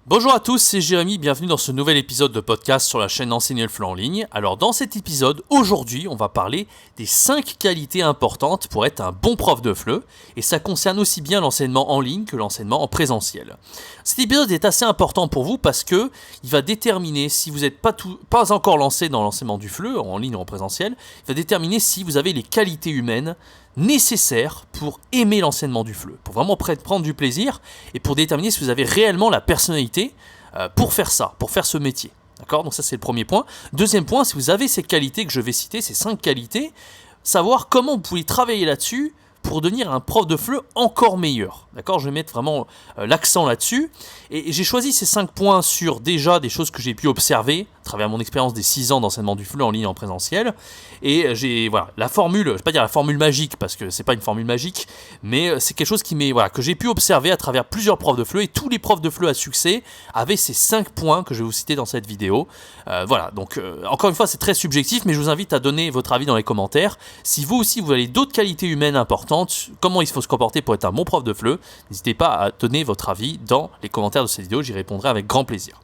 Bonjour à tous, c'est Jérémy, bienvenue dans ce nouvel épisode de podcast sur la chaîne Enseigner le FLE en ligne. Alors dans cet épisode, aujourd'hui, on va parler des 5 qualités importantes pour être un bon prof de FLE, et ça concerne aussi bien l'enseignement en ligne que l'enseignement en présentiel. Cet épisode est assez important pour vous parce que il va déterminer si vous n'êtes pas encore lancé dans l'enseignement du FLE, en ligne ou en présentiel, il va déterminer si vous avez les qualités humaines nécessaires pour aimer l'enseignement du FLE, pour vraiment prendre du plaisir et pour déterminer si vous avez réellement la personnalité pour faire ça, pour faire ce métier. D'accord ? Donc ça c'est le premier point. Deuxième point, si vous avez ces qualités que je vais citer, ces 5 qualités, savoir comment vous pouvez travailler là-dessus pour devenir un prof de FLE encore meilleur. D'accord ? Je vais mettre vraiment l'accent là-dessus. Et j'ai choisi ces 5 points sur déjà des choses que j'ai pu observer à travers mon expérience des 6 ans d'enseignement du FLE en ligne et en présentiel. Et j'ai la formule, je ne vais pas dire la formule magique parce que c'est pas une formule magique, mais c'est quelque chose que j'ai pu observer à travers plusieurs profs de FLE, et tous les profs de FLE à succès avaient ces 5 points que je vais vous citer dans cette vidéo. Donc encore une fois c'est très subjectif, mais je vous invite à donner votre avis dans les commentaires. Si vous aussi vous avez d'autres qualités humaines importantes, comment il faut se comporter pour être un bon prof de FLE, n'hésitez pas à donner votre avis dans les commentaires de cette vidéo, j'y répondrai avec grand plaisir.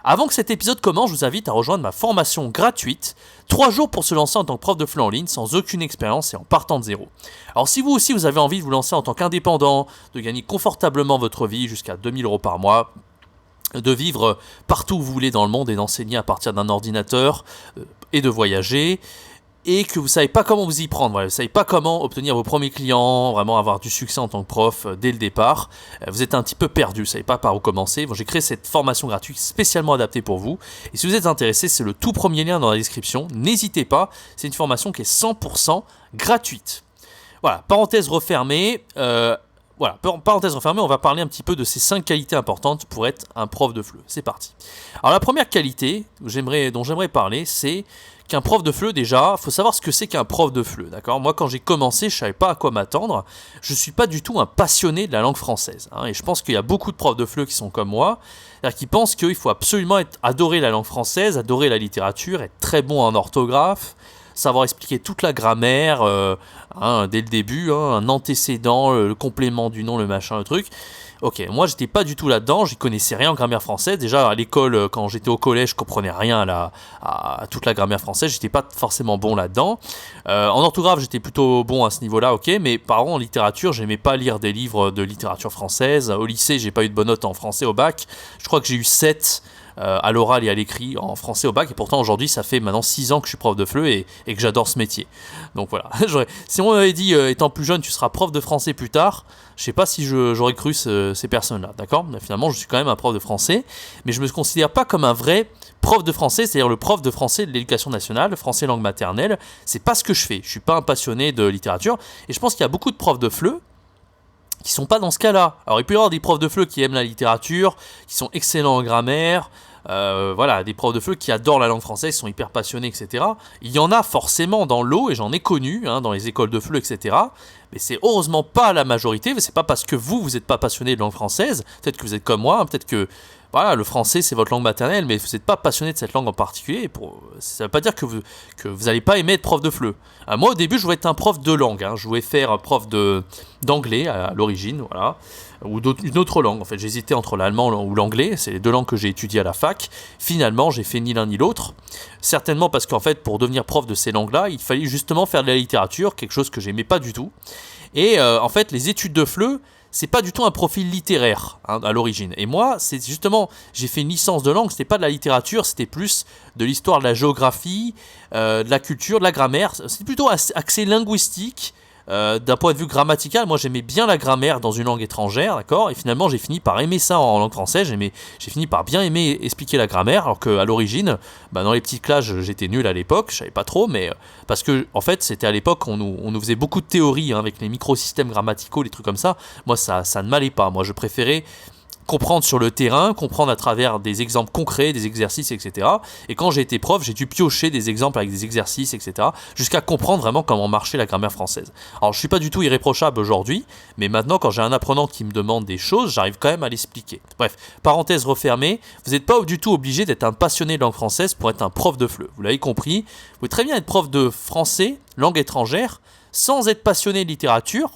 Avant que cet épisode commence, je vous invite à rejoindre ma formation gratuite, 3 jours pour se lancer en tant que prof de FLE en ligne sans aucune expérience et en partant de zéro. Alors si vous aussi vous avez envie de vous lancer en tant qu'indépendant, de gagner confortablement votre vie jusqu'à 2000 € par mois, de vivre partout où vous voulez dans le monde et d'enseigner à partir d'un ordinateur et de voyager, et que vous ne savez pas comment vous y prendre, vous ne savez pas comment obtenir vos premiers clients, vraiment avoir du succès en tant que prof dès le départ, vous êtes un petit peu perdu, vous ne savez pas par où commencer. J'ai créé cette formation gratuite spécialement adaptée pour vous, et si vous êtes intéressé, c'est le tout premier lien dans la description, n'hésitez pas, c'est une formation qui est 100% gratuite. Voilà, parenthèse refermée, on va parler un petit peu de ces 5 qualités importantes pour être un prof de FLE. C'est parti. Alors la première qualité dont j'aimerais parler, c'est qu'un prof de FLE, déjà, il faut savoir ce que c'est qu'un prof de FLE, d'accord ? Moi, quand j'ai commencé, je ne savais pas à quoi m'attendre. Je ne suis pas du tout un passionné de la langue française. Et je pense qu'il y a beaucoup de profs de FLE qui sont comme moi, c'est-à-dire qui pensent qu'il faut absolument adorer la langue française, adorer la littérature, être très bon en orthographe, savoir expliquer toute la grammaire dès le début, un antécédent, le complément du nom, le machin, le truc. Ok, moi j'étais pas du tout là-dedans, j'y connaissais rien en grammaire française. Déjà à l'école, quand j'étais au collège, je comprenais rien à toute la grammaire française, j'étais pas forcément bon là-dedans. En orthographe, j'étais plutôt bon à ce niveau-là, ok, mais par contre en littérature, j'aimais pas lire des livres de littérature française. Au lycée, j'ai pas eu de bonnes notes en français au bac. Je crois que j'ai eu 7 à l'oral et à l'écrit en français au bac, et pourtant aujourd'hui ça fait maintenant 6 ans que je suis prof de FLE et que j'adore ce métier. Donc voilà, si on m'avait dit étant plus jeune tu seras prof de français plus tard, je sais pas si j'aurais cru ces personnes-là, d'accord ? Mais finalement je suis quand même un prof de français, mais je me considère pas comme un vrai prof de français, c'est-à-dire le prof de français de l'éducation nationale, français langue maternelle. C'est pas ce que je fais, je suis pas un passionné de littérature, et je pense qu'il y a beaucoup de profs de FLE qui sont pas dans ce cas-là. Alors il peut y avoir des profs de FLE qui aiment la littérature, qui sont excellents en grammaire, des profs de FLE qui adorent la langue française, qui sont hyper passionnés, etc. Il y en a forcément dans l'eau, et j'en ai connu dans les écoles de FLE, etc. Mais c'est heureusement pas la majorité, mais c'est pas parce que vous n'êtes pas passionné de langue française, peut-être que vous êtes comme moi, peut-être que le français c'est votre langue maternelle, mais vous n'êtes pas passionné de cette langue en particulier. Ça ne veut pas dire que vous n'allez pas aimer être prof de FLE. Moi au début je voulais être un prof de langue, je voulais faire prof d'anglais à l'origine, ou une autre langue. En fait, j'hésitais entre l'allemand ou l'anglais, c'est les 2 langues que j'ai étudiées à la fac. Finalement, j'ai fait ni l'un ni l'autre. Certainement parce qu'en fait, pour devenir prof de ces langues-là, il fallait justement faire de la littérature, quelque chose que j'aimais pas du tout. Et en fait, les études de FLE, c'est pas du tout un profil littéraire à l'origine. Et moi, c'est justement, j'ai fait une licence de langue, c'était pas de la littérature, c'était plus de l'histoire, de la géographie, de la culture, de la grammaire. C'était plutôt axé linguistique. D'un point de vue grammatical, moi j'aimais bien la grammaire dans une langue étrangère, d'accord ? Et finalement j'ai fini par aimer ça en langue française, j'ai fini par bien aimer expliquer la grammaire, alors qu'à l'origine, dans les petites classes j'étais nul à l'époque, je savais pas trop, mais parce que en fait c'était à l'époque on nous faisait beaucoup de théories avec les microsystèmes grammaticaux, les trucs comme ça. Moi ça ne m'allait pas, moi je préférais comprendre sur le terrain, comprendre à travers des exemples concrets, des exercices, etc. Et quand j'ai été prof, j'ai dû piocher des exemples avec des exercices, etc. jusqu'à comprendre vraiment comment marchait la grammaire française. Alors je suis pas du tout irréprochable aujourd'hui, mais maintenant quand j'ai un apprenant qui me demande des choses, j'arrive quand même à l'expliquer. Bref, parenthèse refermée, vous n'êtes pas du tout obligé d'être un passionné de langue française pour être un prof de FLE. Vous l'avez compris, vous pouvez très bien être prof de français, langue étrangère, sans être passionné de littérature,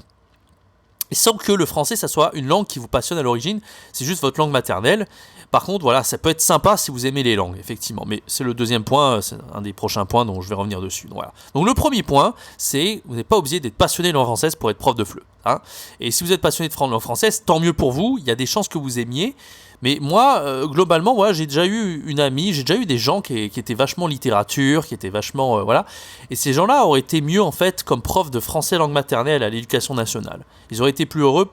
Et sans que le français, ça soit une langue qui vous passionne à l'origine, c'est juste votre langue maternelle. Par contre, voilà, ça peut être sympa si vous aimez les langues, effectivement. Mais c'est le deuxième point, c'est un des prochains points dont je vais revenir dessus. Donc, voilà. Donc le premier point, c'est vous n'êtes pas obligé d'être passionné de langue française pour être prof de FLE. Hein. Et si vous êtes passionné de langue française, tant mieux pour vous. Il y a des chances que vous aimiez. Mais moi, globalement, voilà, j'ai déjà eu une amie, j'ai déjà eu des gens qui étaient vachement littérature, qui étaient vachement... voilà. Et ces gens-là auraient été mieux, en fait, comme prof de français langue maternelle à l'éducation nationale. Ils auraient été plus heureux,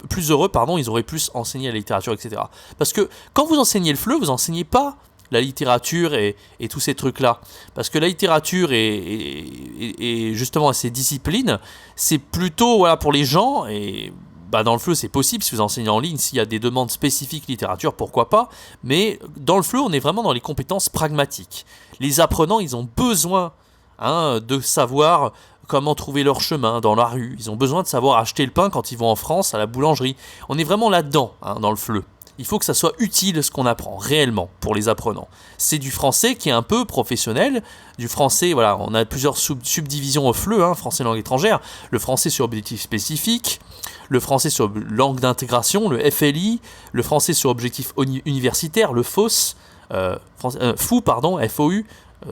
ils auraient plus enseigné la littérature, etc. Parce que quand vous enseignez le FLE, vous enseignez pas la littérature et tous ces trucs-là. Parce que la littérature et justement ces disciplines, c'est plutôt voilà, pour les gens... et dans le FLE, c'est possible, si vous enseignez en ligne, s'il y a des demandes spécifiques littérature, pourquoi pas. Mais dans le FLE, on est vraiment dans les compétences pragmatiques. Les apprenants, ils ont besoin de savoir comment trouver leur chemin dans la rue. Ils ont besoin de savoir acheter le pain quand ils vont en France à la boulangerie. On est vraiment là-dedans, dans le FLE. Il faut que ça soit utile ce qu'on apprend, réellement, pour les apprenants. C'est du français qui est un peu professionnel. Du français, voilà, on a plusieurs subdivisions au FLE, français langue étrangère. Le français sur objectif spécifique, le français sur langue d'intégration, le FLI, le français sur objectif universitaire, le FOU, FOU,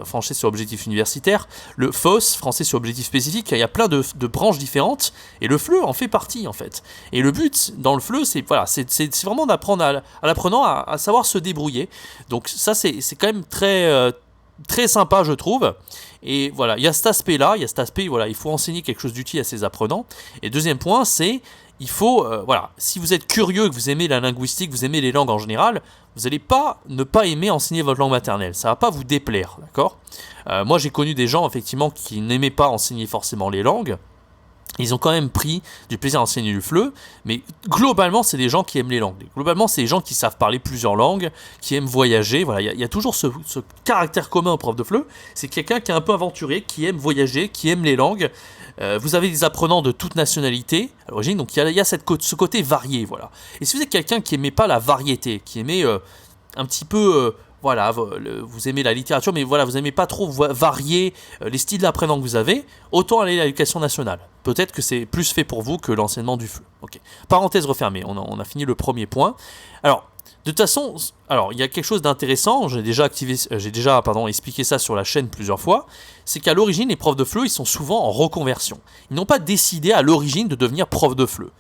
français sur objectif universitaire, le FOS, français sur objectif spécifique, il y a plein de branches différentes, et le FLE en fait partie en fait. Et le but dans le FLE, c'est vraiment d'apprendre à l'apprenant à savoir se débrouiller. Donc ça c'est quand même très sympa je trouve. Et voilà, il y a cet aspect-là, il faut enseigner quelque chose d'utile à ses apprenants. Et deuxième point, c'est il faut, si vous êtes curieux, que vous aimez la linguistique, vous aimez les langues en général, vous n'allez pas ne pas aimer enseigner votre langue maternelle. Ça ne va pas vous déplaire, d'accord ? Moi, j'ai connu des gens, effectivement, qui n'aimaient pas enseigner forcément les langues. Ils ont quand même pris du plaisir à enseigner le FLE, mais globalement, c'est des gens qui aiment les langues. Globalement, c'est des gens qui savent parler plusieurs langues, qui aiment voyager. Voilà, il y a toujours ce caractère commun au prof de FLE. C'est quelqu'un qui est un peu aventurier, qui aime voyager, qui aime les langues. Vous avez des apprenants de toute nationalité à l'origine, donc il y a ce côté varié. Voilà. Et si vous êtes quelqu'un qui n'aimait pas la variété, qui aimait un petit peu... vous aimez la littérature, mais voilà, vous n'aimez pas trop varier les styles d'apprenant que vous avez, autant aller à l'éducation nationale. Peut-être que c'est plus fait pour vous que l'enseignement du FLE. Okay. Parenthèse refermée, on a fini le premier point. Alors, de toute façon, il y a quelque chose d'intéressant, j'ai déjà expliqué ça sur la chaîne plusieurs fois, c'est qu'à l'origine, les profs de FLE, ils sont souvent en reconversion. Ils n'ont pas décidé à l'origine de devenir prof de FLE.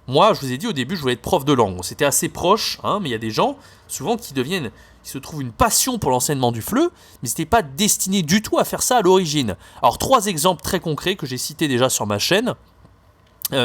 Moi, je vous ai dit au début, je voulais être prof de langue. C'était assez proche, mais il y a des gens, souvent, qui se trouvent une passion pour l'enseignement du FLE, mais c'était pas destiné du tout à faire ça à l'origine. Alors, 3 exemples très concrets que j'ai cités déjà sur ma chaîne.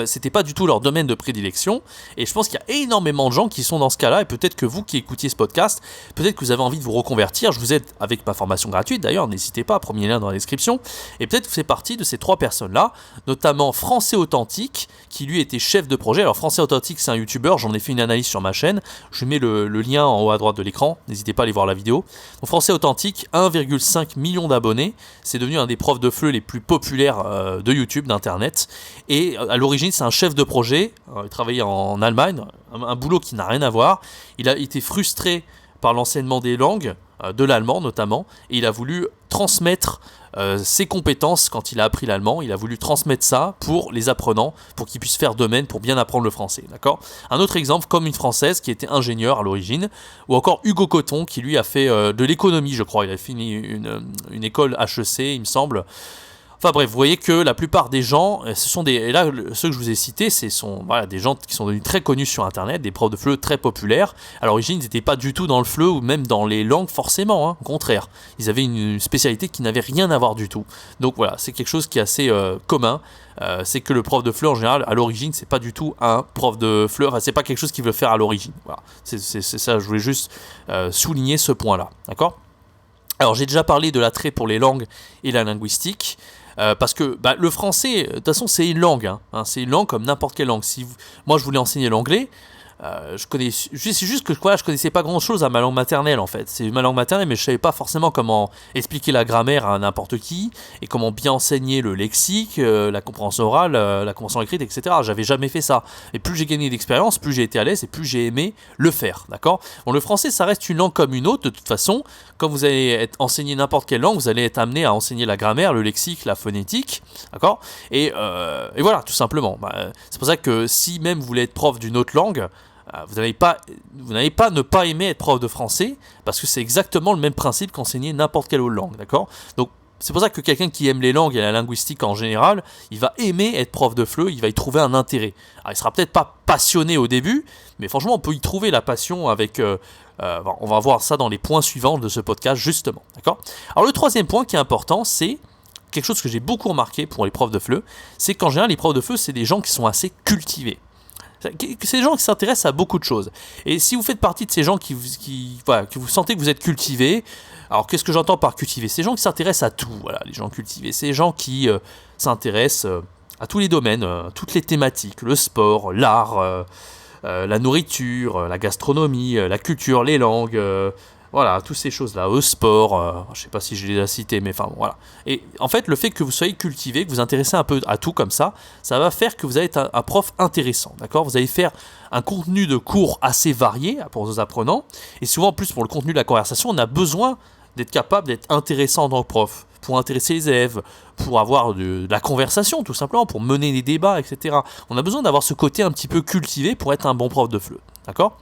C'était pas du tout leur domaine de prédilection, et je pense qu'il y a énormément de gens qui sont dans ce cas-là, et peut-être que vous qui écoutiez ce podcast, peut-être que vous avez envie de vous reconvertir. Je vous aide avec ma formation gratuite d'ailleurs, n'hésitez pas, premier lien dans la description, et peut-être que vous faites partie de ces 3 personnes-là, notamment Français Authentique, qui lui était chef de projet. Alors Français Authentique, c'est un youtubeur, j'en ai fait une analyse sur ma chaîne, je mets le lien en haut à droite de l'écran, n'hésitez pas à aller voir la vidéo. Donc Français Authentique, 1,5 million d'abonnés, c'est devenu un des profs de FLE les plus populaires de YouTube, d'internet, et à l'origine c'est un chef de projet, il travaillait en Allemagne, un boulot qui n'a rien à voir. Il a été frustré par l'enseignement des langues, de l'allemand notamment, et il a voulu transmettre ses compétences quand il a appris l'allemand. Il a voulu transmettre ça pour les apprenants, pour qu'ils puissent faire de même, pour bien apprendre le français. D'accord ? Un autre exemple, comme une Française qui était ingénieure à l'origine, ou encore Hugo Coton qui lui a fait de l'économie, je crois. Il a fini une école HEC, il me semble. Enfin bref, vous voyez que la plupart des gens, et là ceux que je vous ai cités, sont des gens qui sont devenus très connus sur internet, des profs de FLE très populaires. À l'origine, ils n'étaient pas du tout dans le FLE ou même dans les langues forcément, au contraire. Ils avaient une spécialité qui n'avait rien à voir du tout. Donc voilà, c'est quelque chose qui est assez commun. C'est que le prof de FLE en général, à l'origine, c'est pas du tout un prof de FLE, enfin c'est pas quelque chose qu'il veut faire à l'origine. Voilà. C'est ça, je voulais juste souligner ce point-là. D'accord ? Alors j'ai déjà parlé de l'attrait pour les langues et la linguistique. Parce que le français, de toute façon, c'est une langue. C'est une langue comme n'importe quelle langue. Moi, je voulais enseigner l'anglais. C'est juste que je connaissais pas grand chose à ma langue maternelle en fait. C'est ma langue maternelle, mais je savais pas forcément comment expliquer la grammaire à n'importe qui et comment bien enseigner le lexique, la compréhension orale, la compréhension écrite, etc. J'avais jamais fait ça. Et plus j'ai gagné d'expérience, plus j'ai été à l'aise et plus j'ai aimé le faire. D'accord ? Bon, le français, ça reste une langue comme une autre. De toute façon, quand vous allez enseigner n'importe quelle langue, vous allez être amené à enseigner la grammaire, le lexique, la phonétique. D'accord ? Et voilà, tout simplement. C'est pour ça que si même vous voulez être prof d'une autre langue, vous n'allez pas ne pas aimer être prof de français, parce que c'est exactement le même principe qu'enseigner n'importe quelle autre langue, d'accord ? Donc c'est pour ça que quelqu'un qui aime les langues et la linguistique en général, il va aimer être prof de FLE, il va y trouver un intérêt. Alors il sera peut-être pas passionné au début, mais franchement on peut y trouver la passion avec... on va voir ça dans les points suivants de ce podcast justement, d'accord ? Alors le troisième point qui est important, c'est quelque chose que j'ai beaucoup remarqué pour les profs de FLE, c'est qu'en général les profs de FLE, c'est des gens qui sont assez cultivés. C'est des gens qui s'intéressent à beaucoup de choses. Et si vous faites partie de ces gens que vous sentez que vous êtes cultivés, alors qu'est-ce que j'entends par cultiver ? C'est des gens qui s'intéressent à tout, voilà, les gens cultivés. C'est des gens qui s'intéressent à tous les domaines, toutes les thématiques, le sport, l'art, la nourriture, la gastronomie, la culture, les langues, voilà, toutes ces choses-là, au sport, je sais pas si je les ai cités, mais enfin bon, voilà. Et en fait, le fait que vous soyez cultivé, que vous vous intéressez un peu à tout comme ça va faire que vous allez être un prof intéressant, d'accord ? Vous allez faire un contenu de cours assez varié pour vos apprenants, et souvent, en plus, pour le contenu de la conversation, on a besoin d'être capable d'être intéressant en tant que prof, pour intéresser les élèves, pour avoir de la conversation, tout simplement, pour mener des débats, etc. On a besoin d'avoir ce côté un petit peu cultivé pour être un bon prof de FLE, d'accord ?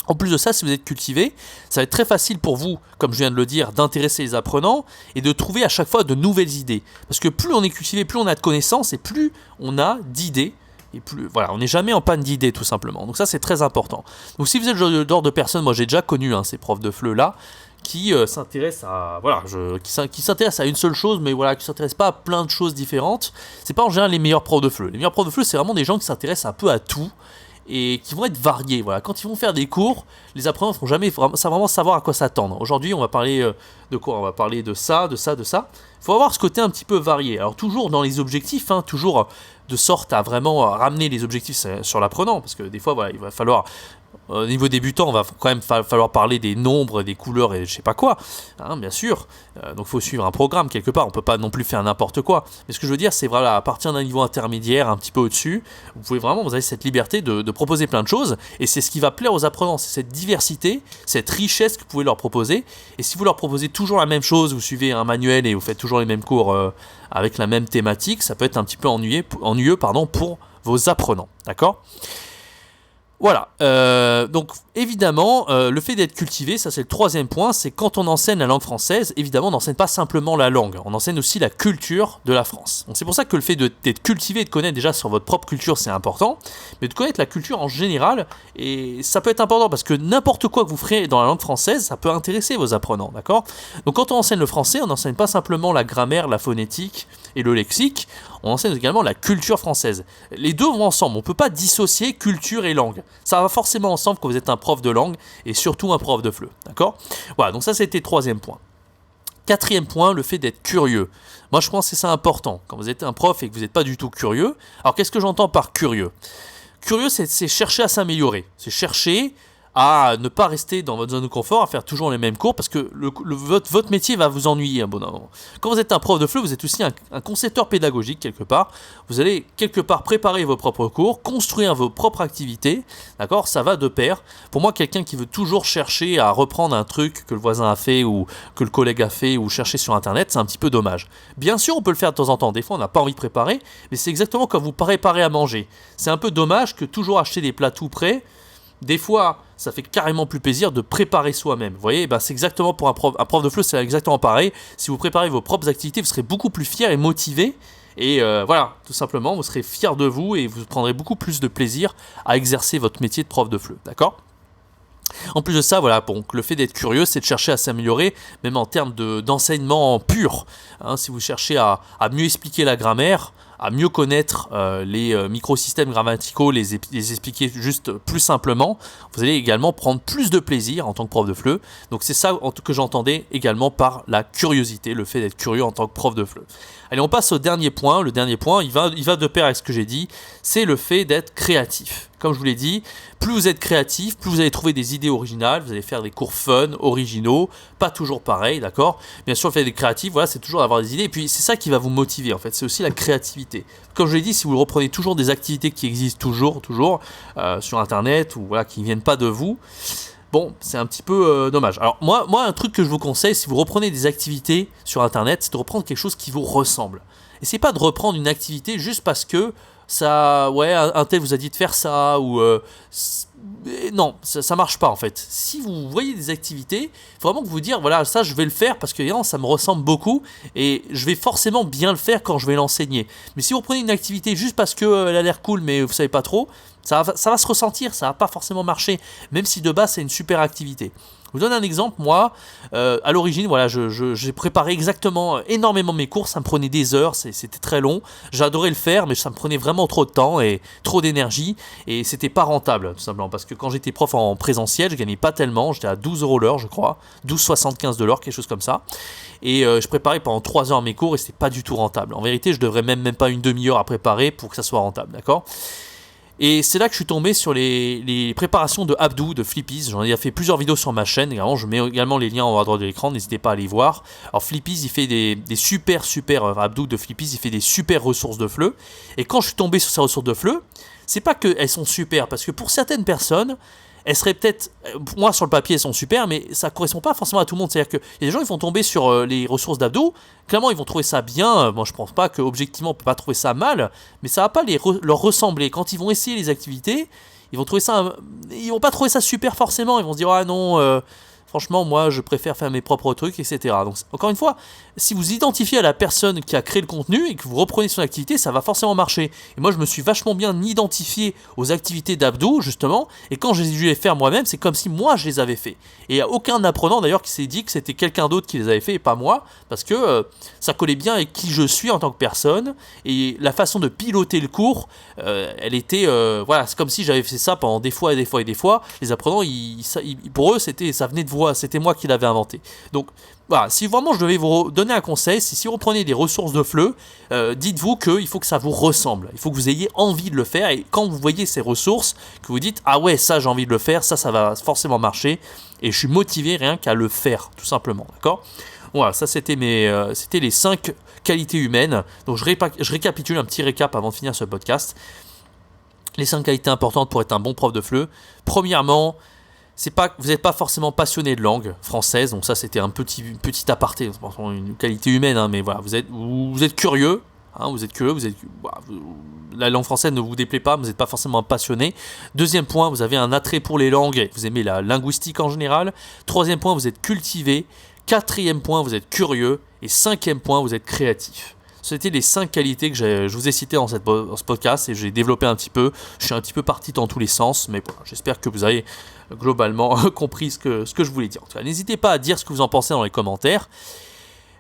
En plus de ça, si vous êtes cultivé, ça va être très facile pour vous, comme je viens de le dire, d'intéresser les apprenants et de trouver à chaque fois de nouvelles idées. Parce que plus on est cultivé, plus on a de connaissances et plus on a d'idées. Et plus, voilà, on n'est jamais en panne d'idées tout simplement. Donc ça, c'est très important. Donc si vous êtes le genre de personne, moi j'ai déjà connu ces profs de FLE là, qui s'intéressent à qui s'intéressent à une seule chose, mais voilà, qui s'intéressent pas à plein de choses différentes. C'est pas en général les meilleurs profs de FLE. Les meilleurs profs de FLE, c'est vraiment des gens qui s'intéressent un peu à tout et qui vont être variés. Voilà. Quand ils vont faire des cours, les apprenants ne vont jamais vraiment savoir à quoi s'attendre. Aujourd'hui, on va parler de quoi ? On va parler de ça, de ça, de ça. Il faut avoir ce côté un petit peu varié. Alors toujours dans les objectifs, toujours de sorte à vraiment ramener les objectifs sur l'apprenant, parce que des fois, voilà, il va falloir... Au niveau débutant, on va quand même falloir parler des nombres, des couleurs et je sais pas quoi, bien sûr. Donc il faut suivre un programme quelque part, on peut pas non plus faire n'importe quoi. Mais ce que je veux dire, c'est voilà, à partir d'un niveau intermédiaire, un petit peu au-dessus, vous avez cette liberté de proposer plein de choses, et c'est ce qui va plaire aux apprenants, c'est cette diversité, cette richesse que vous pouvez leur proposer. Et si vous leur proposez toujours la même chose, vous suivez un manuel et vous faites toujours les mêmes cours avec la même thématique, ça peut être un petit peu ennuyeux pour vos apprenants, d'accord ? Voilà, donc évidemment, le fait d'être cultivé, ça c'est le troisième point, c'est quand on enseigne la langue française, évidemment on n'enseigne pas simplement la langue, on enseigne aussi la culture de la France. Donc c'est pour ça que le fait d'être cultivé et de connaître déjà sur votre propre culture, c'est important, mais de connaître la culture en général, et ça peut être important parce que n'importe quoi que vous ferez dans la langue française, ça peut intéresser vos apprenants, d'accord ? Donc quand on enseigne le français, on n'enseigne pas simplement la grammaire, la phonétique et le lexique, on enseigne également la culture française. Les deux vont ensemble, on ne peut pas dissocier culture et langue. Ça va forcément ensemble quand vous êtes un prof de langue et surtout un prof de FLE, d'accord ? Voilà, donc ça c'était le troisième point. Quatrième point, le fait d'être curieux. Moi je pense que c'est ça important. Quand vous êtes un prof et que vous n'êtes pas du tout curieux, alors qu'est-ce que j'entends par curieux ? Curieux, c'est chercher à s'améliorer, c'est chercher à ne pas rester dans votre zone de confort, à faire toujours les mêmes cours, parce que votre métier va vous ennuyer un bon moment. Quand vous êtes un prof de FLE, vous êtes aussi un concepteur pédagogique quelque part. Vous allez quelque part préparer vos propres cours, construire vos propres activités, d'accord ? Ça va de pair. Pour moi, quelqu'un qui veut toujours chercher à reprendre un truc que le voisin a fait ou que le collègue a fait ou chercher sur Internet, c'est un petit peu dommage. Bien sûr, on peut le faire de temps en temps. Des fois, on n'a pas envie de préparer, mais c'est exactement comme vous préparez à manger. C'est un peu dommage que toujours acheter des plats tout prêts. Des fois, ça fait carrément plus plaisir de préparer soi-même. Vous voyez, c'est exactement pour un prof de FLE, c'est exactement pareil. Si vous préparez vos propres activités, vous serez beaucoup plus fier et motivé. Et voilà, tout simplement, vous serez fier de vous et vous prendrez beaucoup plus de plaisir à exercer votre métier de prof de FLE. D'accord ? En plus de ça, voilà, bon, le fait d'être curieux, c'est de chercher à s'améliorer, même en termes d'enseignement pur. Si vous cherchez à mieux expliquer la grammaire, à mieux connaître les microsystèmes grammaticaux, les expliquer juste plus simplement, vous allez également prendre plus de plaisir en tant que prof de FLE. Donc c'est ça que j'entendais également par la curiosité, le fait d'être curieux en tant que prof de FLE. Allez, on passe au dernier point. Le dernier point, il va de pair avec ce que j'ai dit, c'est le fait d'être créatif. comme je vous l'ai dit, plus vous êtes créatif, plus vous allez trouver des idées originales, vous allez faire des cours fun, originaux, pas toujours pareil, d'accord ? Bien sûr, le fait d'être créatif, voilà, c'est toujours d'avoir des idées, et puis c'est ça qui va vous motiver, en fait, c'est aussi la créativité. Comme je l'ai dit, si vous reprenez toujours des activités qui existent toujours, sur Internet, ou voilà, qui ne viennent pas de vous, bon, c'est un petit peu dommage. Alors moi, un truc que je vous conseille, si vous reprenez des activités sur Internet, c'est de reprendre quelque chose qui vous ressemble. Essayez pas de reprendre une activité juste parce que ça, ouais, un tel vous a dit de faire ça, ou non, ça marche pas en fait. Si vous voyez des activités, il faut vraiment que vous dire, voilà, ça je vais le faire parce que ça me ressemble beaucoup et je vais forcément bien le faire quand je vais l'enseigner. Mais si vous prenez une activité juste parce qu'elle a l'air cool mais vous savez pas trop, ça va se ressentir, ça va pas forcément marcher, même si de base c'est une super activité. Je vous donne un exemple, moi, à l'origine, voilà, j'ai préparé exactement énormément mes cours, ça me prenait des heures, c'était très long, j'adorais le faire, mais ça me prenait vraiment trop de temps et trop d'énergie, et c'était pas rentable, tout simplement, parce que quand j'étais prof en présentiel, je gagnais pas tellement, j'étais à 12 € l'heure, je crois, 12,75 de l'heure, quelque chose comme ça, et je préparais pendant 3 heures mes cours, et c'était pas du tout rentable. En vérité, je devrais même pas une demi-heure à préparer pour que ça soit rentable, d'accord ? Et c'est là que je suis tombé sur les préparations de Abdou, de Flippies. J'en ai fait plusieurs vidéos sur ma chaîne. Également, je mets également les liens en haut à droite de l'écran. N'hésitez pas à les voir. Alors Flippies, il fait des super, Abdou de Flippies, il fait des super ressources de FLE. Et quand je suis tombé sur ces ressources de FLE, c'est pas qu'elles sont super. Parce que pour certaines personnes, elles seraient peut-être, pour moi sur le papier elles sont super, mais ça correspond pas forcément à tout le monde. C'est-à-dire qu'il y a des gens qui vont tomber sur les ressources d'Abdou, clairement ils vont trouver ça bien, moi je pense pas qu'objectivement on peut pas trouver ça mal, mais ça va pas leur ressembler. Quand ils vont essayer les activités, ils vont vont pas trouver ça super forcément, ils vont se dire ah non, franchement moi je préfère faire mes propres trucs, etc. Donc encore une fois, si vous identifiez à la personne qui a créé le contenu et que vous reprenez son activité, ça va forcément marcher. Et moi je me suis vachement bien identifié aux activités d'Abdou justement, et quand j'ai dû les faire moi-même, c'est comme si moi je les avais fait. Et il n'y a aucun apprenant d'ailleurs qui s'est dit que c'était quelqu'un d'autre qui les avait fait et pas moi, parce que ça collait bien avec qui je suis en tant que personne, et la façon de piloter le cours, elle était, voilà, c'est comme si j'avais fait ça pendant des fois et des fois et des fois. Les apprenants, pour eux, ça venait de moi, c'était moi qui l'avais inventé. Donc voilà, si vraiment je devais vous donner un conseil, c'est si vous reprenez des ressources de FLE, dites-vous qu'il faut que ça vous ressemble, il faut que vous ayez envie de le faire, et quand vous voyez ces ressources, que vous dites ah ouais, ça j'ai envie de le faire, ça va forcément marcher, et je suis motivé rien qu'à le faire, tout simplement, d'accord ? Voilà, ça c'était les 5 qualités humaines. Donc je récapitule un petit récap avant de finir ce podcast. Les 5 qualités importantes pour être un bon prof de FLE. Premièrement, vous n'êtes pas forcément passionné de langue française, donc ça c'était un petit aparté, c'est une qualité humaine, hein, mais voilà, vous êtes curieux, hein, la langue française ne vous déplaît pas, vous n'êtes pas forcément un passionné. Deuxième point, vous avez un attrait pour les langues, vous aimez la linguistique en général. Troisième point, vous êtes cultivé. Quatrième point, vous êtes curieux. Et cinquième point, vous êtes créatif. C'était les 5 qualités que je vous ai citées dans ce podcast, et j'ai développé un petit peu. Je suis un petit peu parti dans tous les sens, mais voilà, j'espère que vous avez globalement compris ce que je voulais dire. En tout cas, n'hésitez pas à dire ce que vous en pensez dans les commentaires.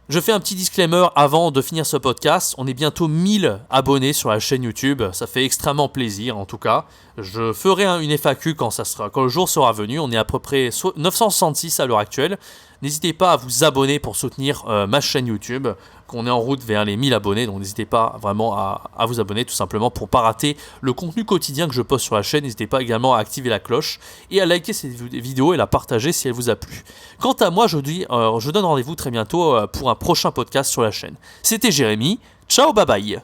Je fais un petit disclaimer avant de finir ce podcast. On est bientôt 1000 abonnés sur la chaîne YouTube. Ça fait extrêmement plaisir en tout cas. Je ferai une FAQ quand le jour sera venu. On est à peu près 966 à l'heure actuelle. N'hésitez pas à vous abonner pour soutenir ma chaîne YouTube, qu'on est en route vers les 1000 abonnés. Donc n'hésitez pas vraiment à vous abonner tout simplement pour ne pas rater le contenu quotidien que je poste sur la chaîne. N'hésitez pas également à activer la cloche et à liker cette vidéo et la partager si elle vous a plu. Quant à moi, je donne rendez-vous très bientôt pour un prochain podcast sur la chaîne. C'était Jérémy. Ciao, bye bye.